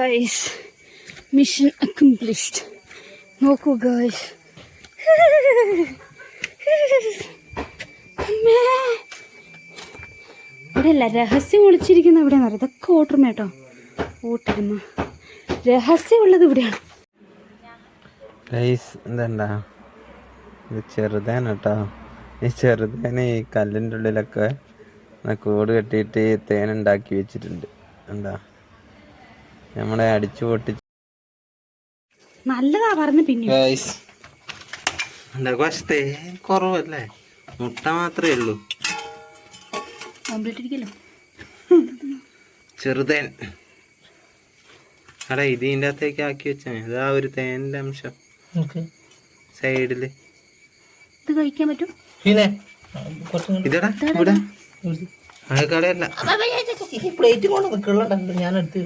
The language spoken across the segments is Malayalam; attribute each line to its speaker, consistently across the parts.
Speaker 1: Guys, mission accomplished. നോക്കൂ ഗൈസ്, ഇവിടെ അല്ല, രഹസ്യം ഒളിച്ചിരിക്കുന്ന എവിടെയാണെന്ന് അറിയാം. ഇതൊക്കെ ഓട്ടർമേട്ടോ, ഓട്ടിരുന്നു. രഹസ്യമുള്ളത് ഇവിടെയാണ്.
Speaker 2: ഗൈസ് എന്താ ഇത് ചെറുതേന കേട്ടോ. ഈ ചെറുതേനെ ഈ കല്ലിൻ്റെ ഉള്ളിലൊക്കെ കൂട് കെട്ടിയിട്ട് തേനുണ്ടാക്കി വെച്ചിട്ടുണ്ട്. എന്താ നമ്മളെ അടിച്ചു പൊട്ടിച്ച്
Speaker 1: നല്ലതാ പറഞ്ഞു. പിന്നെ
Speaker 2: പക്ഷേ തേൻ കുറവല്ലേ, മുട്ട മാത്രമേ ഉള്ളൂ. ചെറുതേൻ അടാ ഇതിൻ്റെ അകത്തേക്ക് ആക്കി വെച്ചാ ഇതാ ഒരു തേനിന്റെ അംശം സൈഡില്.
Speaker 1: ഇത് കഴിക്കാൻ പറ്റും.
Speaker 2: ഇതടാ ഇവിടെ കടയല്ല,
Speaker 3: പ്ലേറ്റ് കൊണ്ട് നിൽക്കുന്നുണ്ടല്ലോ ഞാനെടുത്ത്.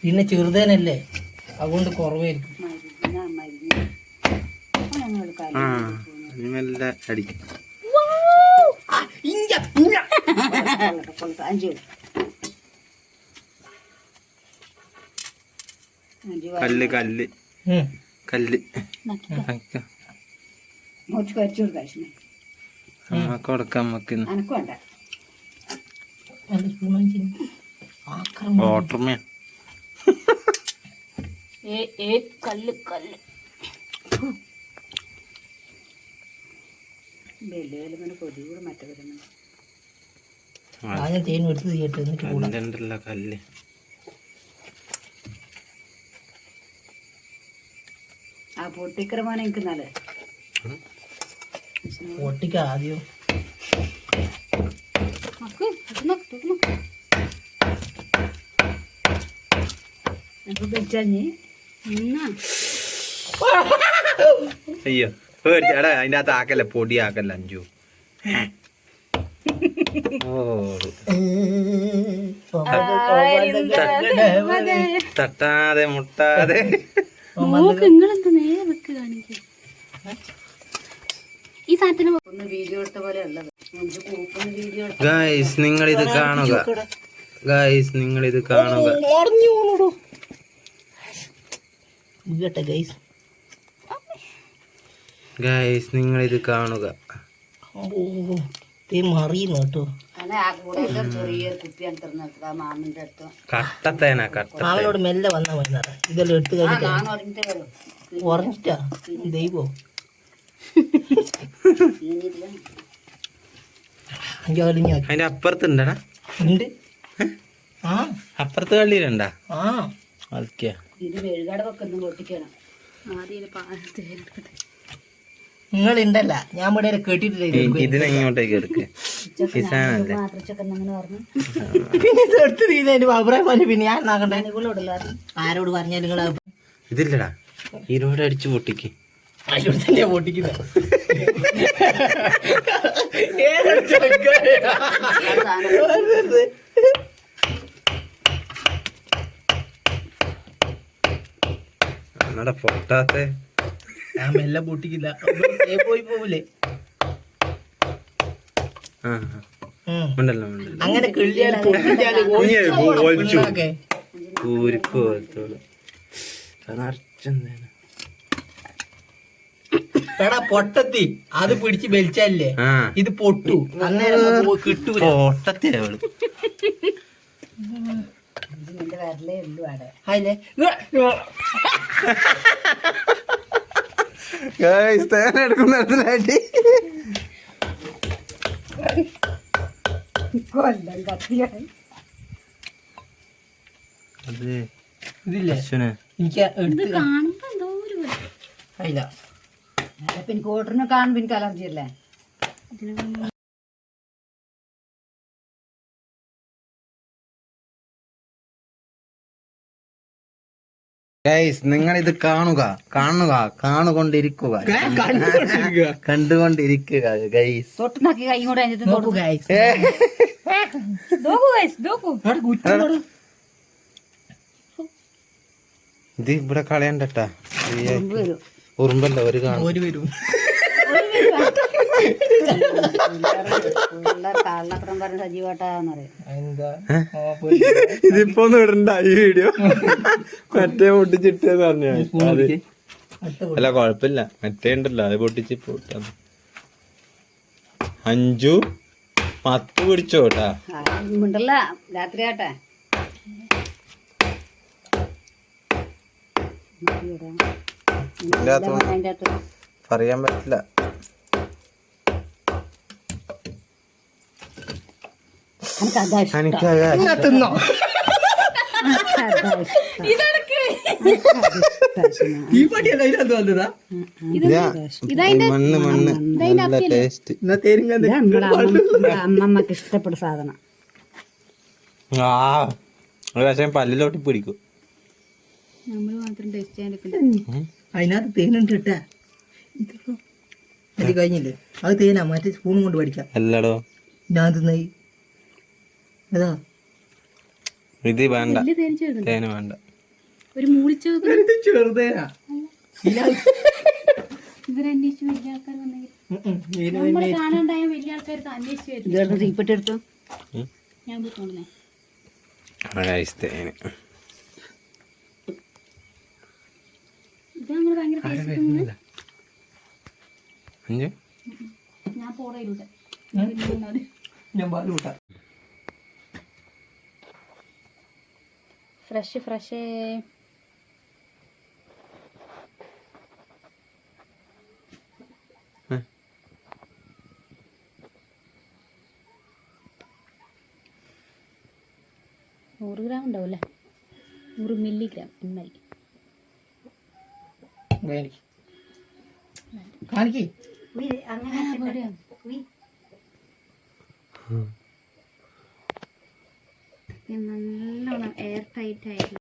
Speaker 3: പിന്നെ ചെറുതേനല്ലേ, അതുകൊണ്ട് കുറവായിരിക്കും.
Speaker 2: ആ മെല്ലെ അടിക്കും. കല്ല് കല്ല് കല്ല് കൊടുക്കാൻ ഓട്ടർമ
Speaker 1: കല്ല് കല്ല് കൊതികൂടെ മറ്റേ
Speaker 2: കല്ല്.
Speaker 1: ആ പൊട്ടിക്കരമാണ് എനിക്ക് നല്ല
Speaker 3: പൊട്ടിക്ക ആദ്യം.
Speaker 2: അയ്യോ പേടിച്ചാടാ, അതിൻ്റെ അകത്ത് ആക്കല്ല, പൊടി ആക്കല്ല അഞ്ചു. തട്ടാതെ മുട്ടാതെ
Speaker 1: ഈ സാധനത്തിന് ഒന്ന് വീഡിയോ എടുത്ത പോലെ ഉള്ളത്.
Speaker 2: ഗൈസ് നിങ്ങളിത് കാണുക, ഗൈസ് നിങ്ങളിത് കാണുക. ഗൈസ് നിങ്ങളിത് കാണുക. കട്ടത്തേന
Speaker 3: മാമനോട് മെല്ലെ വന്നാ മതി. ഇതെല്ലാം എടുത്തു കഴിഞ്ഞിട്ടാ ഉറഞ്ഞിട്ടാ ദൈവോ.
Speaker 2: അതിന്റെ അപ്പുറത്തുണ്ടടാ,
Speaker 3: ഉണ്ട്. ആ
Speaker 2: അപ്പുറത്ത് കള്ളിയിലുണ്ടാ.
Speaker 3: ആ
Speaker 2: അതൊക്കെയാ
Speaker 3: നിങ്ങളുണ്ടല്ല, ഞാൻ ഇവിടെ കേട്ടിട്ടില്ല.
Speaker 2: ഇതിനെങ്ങോട്ടേക്ക് എടുക്ക
Speaker 3: പിന്നെ ഇത് എടുത്ത് തീരുന്ന അഭിപ്രായം പറഞ്ഞു. പിന്നെ ഞാൻ നാക്കണ്ടേ ആരോട് പറഞ്ഞാൽ നിങ്ങൾ
Speaker 2: ഇതില്ലടാ, ഈരോട് അടിച്ചു പൊട്ടിക്ക്.
Speaker 3: അതിലൂടെ തന്നെയാ പൊട്ടിക്കുന്നത്.
Speaker 2: എന്നടാ പൊട്ടാത്തെ,
Speaker 3: ഞാൻ മെല്ലെ പൊട്ടിക്കില്ല, പോയി പോവില്ലേ. അങ്ങനെ എടാ പൊട്ടത്തി അത് പിടിച്ച് വലിച്ചല്ലേ ഇത് പൊട്ടു, അന്നേരം കിട്ടൂല.
Speaker 2: പൊട്ടത്തി തേനെടുക്കുന്നിടത്തിലായിട്ട്
Speaker 3: ഇതില്ലേ എനിക്ക് അല്ല
Speaker 1: എനിക്ക് ഓട്ടറിനെ കാണുമ്പോ എനിക്ക് അലർജി അല്ലേ.
Speaker 2: ഗൈസ് നിങ്ങൾ ഇത് കാണുക, കാണുക, കാണുകൊണ്ടിരിക്കുക, കണ്ടുകൊണ്ടിരിക്കുക ഗൈസ്.
Speaker 1: തൊട്ടുനാക്കി കൈ കൂടെ
Speaker 2: ഇത് ഇവിടെ കളയണ്ടട്ടാ, ഉറുമ്പല്ല ഒരു കാണും.
Speaker 1: കള്ളപ്പുറം പറഞ്ഞ സജീവട്ടാന്ന് പറയും.
Speaker 3: എന്താ
Speaker 2: ഇതിപ്പോ ഒന്നും ഇടണ്ട ഈ വീഡിയോ. മറ്റേ പൊട്ടിച്ചിട്ടെന്ന് പറഞ്ഞു. അല്ല കൊഴപ്പില്ല, മറ്റേ ഉണ്ടല്ലോ അത് പൊട്ടിച്ച് പോട്ടാ. 5 10 പിടിച്ചോട്ടാ.
Speaker 1: മിണ്ടല്ല, രാത്രി ആട്ടെ. അതിന്റെ അകത്ത്
Speaker 2: പറയാൻ പറ്റില്ല. എനിക്ക്
Speaker 3: തിന്നോ ഈ പട്ടിയല്ല അതിനകത്ത് വന്നതാ.
Speaker 2: മണ്ണ് മണ്ണ് നല്ല ടേസ്റ്റ്.
Speaker 1: അമ്മമ്മക്ക് ഇഷ്ടപ്പെട്ട സാധനം.
Speaker 2: ആ ഒരു വശം പല്ലിലോട്ട് പിടിക്കും.
Speaker 1: നമ്മള് മാത്രം ടേസ്റ്റ് ചെയ്യാൻ
Speaker 3: അതിനകത്ത് തേനുണ്ട് കേട്ടാ. അത് കഴിഞ്ഞില്ലേ, അത് തേനാ. മറ്റേ സ്പൂൺ കൊണ്ട് പഠിക്കാം.
Speaker 2: അല്ലടോ
Speaker 3: ഞാൻ തിന്നായി അതാ.
Speaker 2: ഇത് വേണ്ട, തേന് വേണ്ട.
Speaker 1: ഒരു മൂളിച്ചോ
Speaker 3: ചെറുതേനാ.
Speaker 1: ഇവരന്വേഷിച്ച് വലിയ ആൾക്കാർ വന്നെങ്കിൽ നമ്മള് കാണാണ്ടായ വലിയ ആൾക്കാർക്ക് അന്വേഷിച്ച് വരും. തീപ്പെട്ടെടുത്തോ, ഞാൻ പോയി തോന്നേ.
Speaker 2: തേന്
Speaker 1: ഇതങ്ങനെ ഭയങ്കര ടേസ്റ്റ്.
Speaker 2: 5
Speaker 1: ഞാൻ പോടയിലൂടെ
Speaker 3: ഞാൻ പാല് കൂട്ടാ.
Speaker 1: Fresh fresh. നൂറ് ഗ്രാം ഉണ്ടാവില്ലേ, 100 മില്ലിഗ്രാം ml.
Speaker 3: കാണിക്കേ
Speaker 1: നല്ലോണം എയർ ടൈറ്റ് ആയിരുന്നു.